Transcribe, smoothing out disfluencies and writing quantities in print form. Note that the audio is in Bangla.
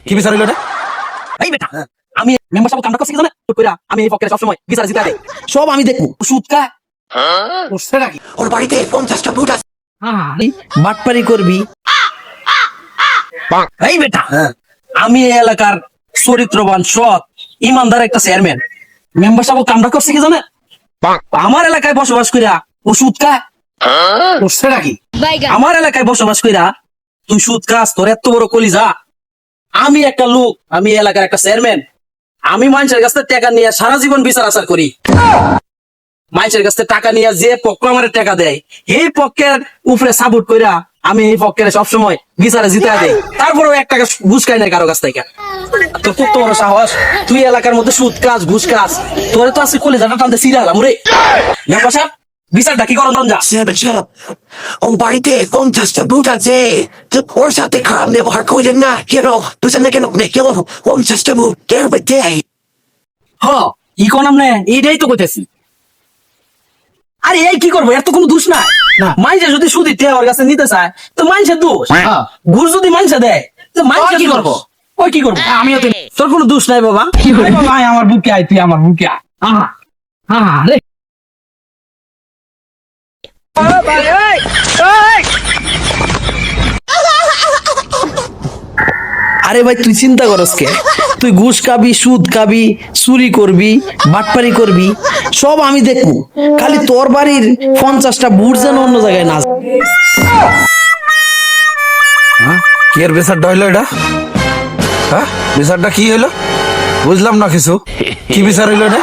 কি বিচার হইলো এটা? এই বেটা আমি মেম্বারশিপ কামটা করছি কি জানে তো কইরা আমি এই পকেটে সব সময় বিচার জিতা দেই সব আমি দেখবো সুদ কা করছে নাকি? ওর বাড়িতে 50টা ভূত আছে। বাটপারি করবি এই বেটা আমি এই এলাকার চরিত্রবান সৎ ইমানদার একটা চেয়ারম্যান মেম্বারশিপ কামটা করছি কি জানে আমার এলাকায় বসবাস কইরা ও সুদ কা করছে নাকি? আমার এলাকায় বসবাস কইরা তুই সুদ খাস তোর এত বড় কলিজা আমি একটা লোক আমি এই এলাকার একটা চেয়ারম্যান আমি মানুষের কাছ থেকে টাকা নিয়ে সারা জীবন বিচার আচার করি মানুষের কাছ থেকে টাকা নিয়ে যে পক্ষ আমার টাকা দেয় এই পক্ষের উপরে সাপোর্ট কইরা আমি এই পক্ষের সবসময় বিচারে জিতা দেই তারপরেও এক টাকা ঘুষ খাই না কারো কাছ থেকে তো খুব তো বড় সাহস তুই এলাকার মধ্যে সুদ খাস ঘুষ খাস তোরে তো আছে কলিজাটা টানতে সিরিয়ালাম রে মেম্বার সাহেব বিচারটা কি করো যা Shut ওর বাড়িতে 50টা ভূত আছে। তো ওর সাথে খারাপ ব্যবহার করেন না কেন? বুঝেন না কেন? কেন 50টা ভূত কেরবে দেয়? হ ইকোনম নে এইটাই তো কইতেছি আরে এই কি করবো এর তো কোনো দোষ নাই মাইনসে যদি সুদি তে ওর কাছে নিতে চায় তো মাইনসের দোষ ঘুষ যদি মাইনসে দেয় তো মাইনসে কি করবো ওই কি করবো আমিও তো তোর কোনো দোষ নাই বাবা বাবা আমার বুকে আয়, তুই আমার বুকে আয়। রে আরে ভাই তুই চিন্তা করস কে তুই ঘুষ খাবি সুদ খাবি চুরি করবি বাটপারি করবি সব আমি দেখবো খালি তোর বাড়ির 50টা বুট যেন অন্য জায়গায় না যায়। কি এর বিচারটা হইলো এটা? হ্যাঁ বিচারটা কি হইলো? বুঝলাম না কিছু। কি বিচার হইলো এটা?